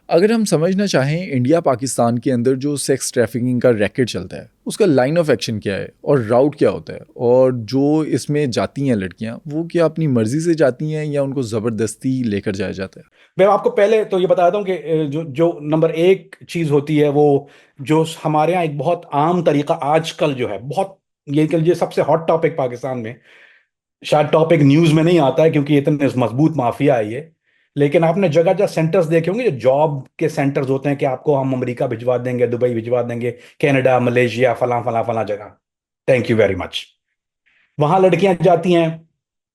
अगर हम समझना चाहें इंडिया पाकिस्तान के अंदर जो सेक्स ट्रैफिकिंग का रैकेट चलता है उसका लाइन ऑफ एक्शन क्या है और राउट क्या होता है, और जो इसमें जाती हैं लड़कियां वो क्या अपनी मर्जी से जाती हैं या उनको ज़बरदस्ती लेकर जाया जाता है? मैं आपको पहले तो ये बता दूं कि जो जो नंबर एक चीज होती है वो जो हमारे यहाँ एक बहुत आम तरीका आजकल जो है बहुत ये कह लीजिए सबसे हॉट टॉपिक पाकिस्तान में। शायद टॉपिक न्यूज में नहीं आता है क्योंकि इतने मजबूत माफिया है ये। लेकिन आपने जगह जगह सेंटर्स देखे होंगे जो जॉब के सेंटर्स होते हैं कि आपको हम अमेरिका भिजवा देंगे, दुबई भिजवा देंगे, कनाडा, मलेशिया, फला फला फला जगह। Thank you very much. वहां लड़कियां जाती हैं,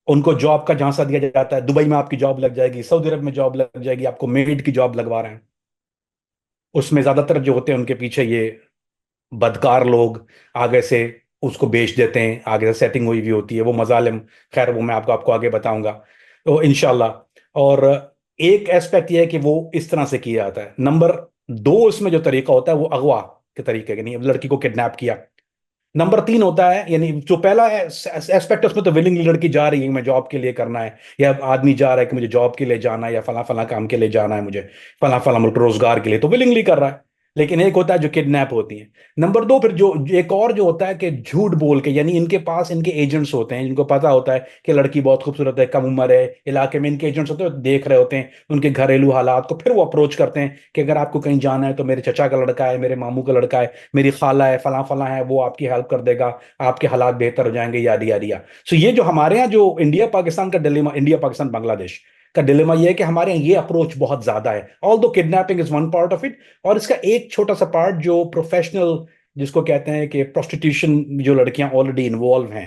उनको जॉब का झांसा दिया जाता है, दुबई में आपकी जॉब लग जाएगी, सऊदी अरब में जॉब लग जाएगी, आपको मेड की जॉब लगवा रहे हैं। उसमें ज्यादातर जो होते हैं उनके पीछे ये बदकार लोग आगे से उसको बेच देते हैं, आगे से सेटिंग हुई भी होती है, वो मजालिम। खैर वो मैं आपको आपको आगे बताऊंगा तो इनशाला। और एक एस्पेक्ट ये है कि वो इस तरह से किया जाता है। नंबर दो इसमें जो तरीका होता है वो अगवा के तरीके का, नहीं लड़की को किडनैप किया। नंबर तीन होता है, यानी जो पहला एस्पेक्ट है उसमें तो विलिंगली लड़की जा रही है मैं जॉब के लिए करना है, या आदमी जा रहा है कि मुझे जॉब के लिए जाना है या फला फला काम के लिए जाना है, मुझे फला फला मुल्क रोजगार के लिए, तो विलिंगली कर रहा है। लेकिन एक होता है जो किडनैप होती है। नंबर दो फिर जो एक और जो होता है कि झूठ बोल के, यानी इनके पास इनके एजेंट्स होते हैं जिनको पता होता है कि लड़की बहुत खूबसूरत है, कम उम्र है, इलाके में इनके एजेंट्स होते हैं, देख रहे होते हैं उनके घरेलू हालात को, फिर वो अप्रोच करते हैं कि अगर आपको कहीं जाना है तो मेरे चचा का लड़का है, मेरे मामू का लड़का है, मेरी खाला है, फला फला है, वो आपकी हेल्प कर देगा, आपके हालात बेहतर हो जाएंगे, याद याद या। सो ये जो हमारे यहाँ जो इंडिया पाकिस्तान का डिलेमा, इंडिया पाकिस्तान बांग्लादेश का डिलेमा ये है कि हमारे यहाँ ये अप्रोच बहुत ज्यादा है। ऑल दो kidnapping is one part of it, और इसका एक छोटा सा पार्ट जो प्रोफेशनल, जिसको कहते हैं कि प्रोस्टिट्यूशन, जो लड़कियां ऑलरेडी इन्वॉल्व हैं,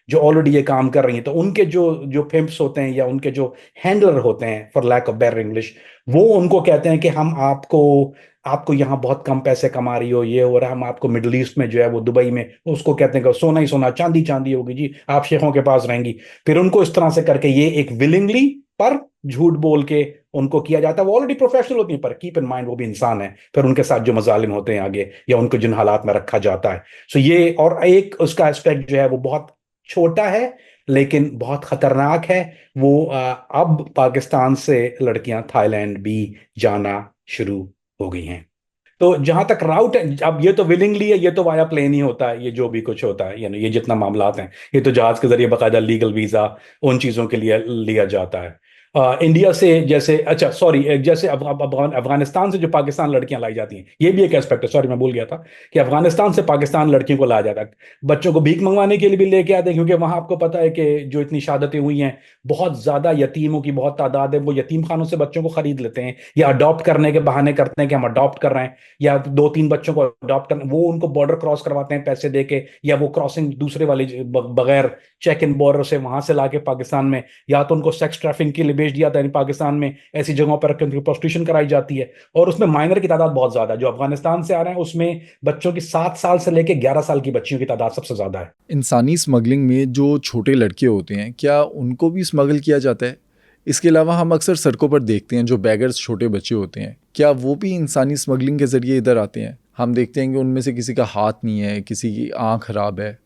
जो ऑलरेडी ये काम कर रही हैं, तो उनके जो जो पिम्प्स होते हैं या उनके जो हैंडलर होते हैं, for lack of better English, वो उनको कहते हैं कि हम आपको आपको यहाँ बहुत कम पैसे कमा रही हो, ये हो रहा है, हम आपको मिडल ईस्ट में जो है वो दुबई में उसको कहते हैं कि सोना ही सोना, चांदी चांदी होगी जी, आप शेखों के पास रहेंगी। फिर उनको इस तरह से करके ये एक विलिंगली पर झूठ बोल के उनको किया जाता है। वो ऑलरेडी प्रोफेशनल होती है पर कीप इन माइंड वो भी इंसान है, फिर उनके साथ जो मजालिम होते हैं आगे या उनको जिन हालात में रखा जाता है। सो ये और एक उसका एस्पेक्ट जो है वो बहुत छोटा है लेकिन बहुत खतरनाक है। वो अब पाकिस्तान से लड़कियां थाईलैंड भी जाना शुरू हो गई हैं। तो जहां तक राउट है, अब ये तो विलिंगली है, ये तो वाया प्लेन ही होता है, ये जो भी कुछ होता है, यानी ये जितना मामलात हैं ये तो जहाज के जरिए बाकायदा लीगल वीजा उन चीजों के लिए लिया जाता है। इंडिया से जैसे, अच्छा सॉरी, जैसे अफगानिस्तान से जो पाकिस्तान लड़कियां लाई जाती हैं, ये भी एक एस्पेक्ट है, सॉरी मैं भूल गया था कि अफगानिस्तान से पाकिस्तान लड़कियों को लाया जाता है। बच्चों को भीख मंगवाने के लिए भी लेके आते हैं क्योंकि वहां आपको पता है कि जो इतनी शहादतें हुई हैं, बहुत ज्यादा यतीमों की बहुत तादाद है, वो यतीम खानों से बच्चों को खरीद लेते हैं या अडॉप्ट करने के बहाने करते हैं कि हम अडॉप्ट कर रहे हैं, या दो तीन बच्चों को अडॉप्ट करना, वो उनको बॉर्डर क्रॉस करवाते हैं पैसे दे के, या वो क्रॉसिंग दूसरे वाले बगैर चेक इन बॉर्डर से वहां से लाके पाकिस्तान में, या तो उनको सेक्स ट्रैफिकिंग के लिए भेज दिया था, यानी पाकिस्तान में ऐसी जगहों पर उनकी प्रोस्टिट्यूशन कराई जाती है। और उसमें माइनर की तादाद बहुत ज्यादा है, जो अफगानिस्तान से आ रहे हैं उसमें बच्चों की 7 साल से लेकर 11 साल की बच्चियों की तादाद सबसे ज्यादा है। इंसानी स्मगलिंग में जो छोटे लड़के होते हैं क्या उनको भी स्मगल किया जाता है? इसके अलावा हम अक्सर सड़कों पर देखते हैं जो बैगर्स छोटे बच्चे होते हैं, क्या वो भी इंसानी स्मगलिंग के ज़रिए इधर आते हैं? हम देखते हैं कि उनमें से किसी का हाथ नहीं है, किसी की आँख खराब है,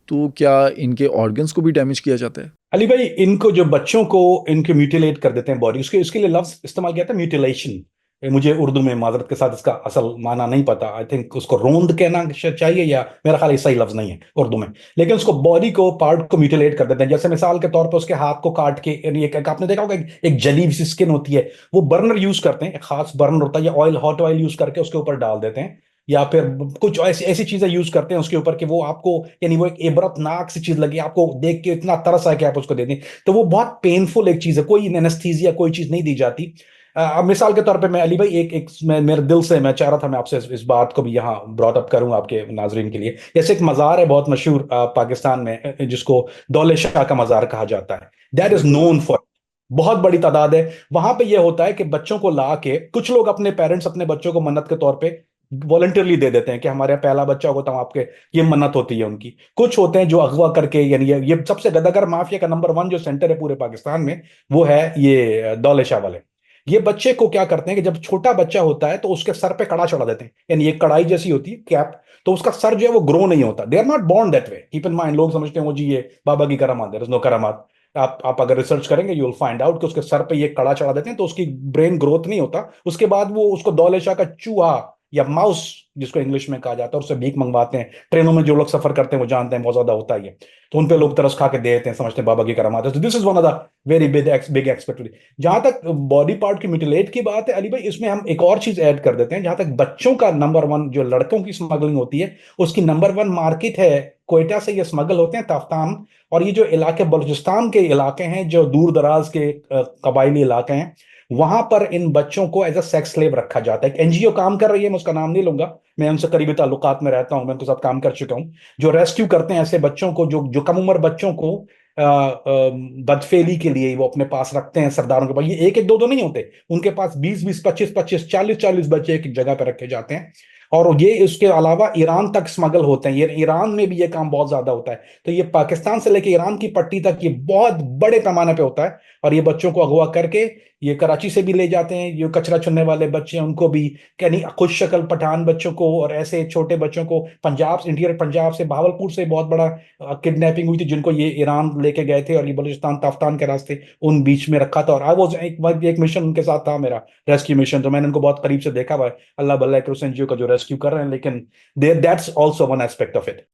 तो क्या इनके ऑर्गन्स को भी डैमेज किया जाता है? अली भाई, इनको जो बच्चों को इनके म्यूटिलेट कर देते हैं बॉडी, उसके उसके लिए लफ्ज इस्तेमाल किया था म्यूटिलेशन। मुझे उर्दू में माजरत के साथ इसका असल माना नहीं पता, आई थिंक उसको रोंद कहना चाहिए, या मेरा ख्याल सही लफ्ज नहीं है उर्दू में। लेकिन उसको बॉडी को पार्ट को म्यूटिलेट कर देते हैं, जैसे मिसाल के तौर पर उसके हाथ को काट के, यानी आपने देखा होगा एक जली सी स्किन होती है, वो बर्नर यूज करते हैं, एक खास बर्नर होता है, या ऑयल, हॉट ऑयल यूज करके उसके ऊपर डाल देते हैं, या फिर कुछ ऐसी ऐसी चीजें यूज करते हैं उसके ऊपर कि वो आपको, यानी वो एक इबरतनाक सी चीज लगी आपको देख के, इतना तरस है कि आप उसको दे दें। तो वो बहुत पेनफुल एक चीज है, कोई एनेस्थीसिया कोई चीज नहीं दी जाती। अब मिसाल के तौर पे मैं अली भाई एक मैं मेरे दिल से मैं चाह रहा था मैं आपसे इस बात को भी यहाँ ब्रॉट अप करूं आपके नाजरीन के लिए। जैसे एक मज़ार है बहुत मशहूर पाकिस्तान में, जिसको दौले शाह का मज़ार कहा जाता है, दैट इज नोन फॉर, बहुत बड़ी तादाद है। वहां पे ये होता है कि बच्चों को ला के कुछ लोग, अपने पेरेंट्स अपने बच्चों को मन्नत के तौर पे वॉलंटियरली दे देते हैं कि हमारे यहाँ पहला बच्चा होगा तो हम आपके, ये मन्नत होती है उनकी। कुछ होते हैं जो अगवा करके, यानी ये सबसे गदागर माफिया का नंबर वन जो सेंटर है पूरे पाकिस्तान में, वो है ये दौले शाह वाले। ये बच्चे को क्या करते हैं कि जब छोटा बच्चा होता है तो उसके सर पे कड़ा चढ़ा देते हैं, यानी एक कड़ाई जैसी होती है कैप, तो उसका सर जो है वो ग्रो नहीं होता, they are not born that way, keep in mind. लोग समझते हैं वो जी ये बाबा की करामात, देयर इज नो करामात। आप अगर रिसर्च करेंगे यू विल फाइंड आउट कि उसके सर पे ये कड़ा चढ़ा देते हैं तो उसकी ब्रेन ग्रोथ नहीं होता, उसके बाद वो उसको दौले शाह का चूहा या माउस जिसको इंग्लिश में कहा जाता है उससे भीख मंगवाते हैं। ट्रेनों में जो लोग सफर करते हैं वो जानते हैं बहुत ज्यादा होता है ये, तो उन पे लोग तरस खा के दे देते हैं, समझते हैं बाबा की करामात है। तो this is one of the very big expect. जहां तक बॉडी पार्ट की म्यूटिलेट की बात है अली भाई, इसमें हम एक और चीज ऐड कर देते हैं। जहां तक बच्चों का नंबर वन जो लड़कों की स्मगलिंग होती है उसकी नंबर वन मार्केट है क्वेटा से ये स्मगल होते हैं, ताफ्तान और ये जो इलाके बलूचिस्तान के इलाके हैं जो दूर दराज के कबायली इलाके हैं, वहां पर इन बच्चों को एज अ सेक्स स्लेव रखा जाता है। एक एनजीओ काम कर रही है, मैं उसका नाम नहीं लूंगा, मैं उनसे करीबी ताल्लुकात में रहता हूं, मैं उनके साथ काम कर चुका हूं, जो रेस्क्यू करते हैं ऐसे बच्चों को, जो जो कम उम्र बच्चों को बदफेली के लिए वो अपने पास रखते हैं सरदारों के पास। ये एक एक दो दो नहीं होते, उनके पास 20-20, 25-25, 40-40 बच्चे एक एक जगह पर रखे जाते हैं। और ये इसके अलावा ईरान तक स्मगल होते हैं, ये ईरान में भी ये काम बहुत ज्यादा होता है। तो ये पाकिस्तान से लेकर ईरान की पट्टी तक ये बहुत बड़े पैमाने पे होता है। और ये बच्चों को अगवा करके ये कराची से भी ले जाते हैं, जो कचरा चुनने वाले बच्चे हैं उनको भी, यानी खुश शक्ल पठान बच्चों को और ऐसे छोटे बच्चों को पंजाब, इंटीरियर पंजाब से, भावलपुर से बहुत बड़ा किडनैपिंग हुई थी, जिनको ये ईरान लेके गए थे और ये बलूचिस्तान ताफ्तान के रास्ते उन बीच में रखा था। और आई वाज एक मिशन उनके साथ था मेरा, रेस्क्यू मिशन, तो मैंने उनको बहुत करीब से देखा हुआ है। अल्लाह बल्ला के उस एनजीओ का जो रेस्क्यू कर रहे हैं, लेकिन that's also one aspect of it.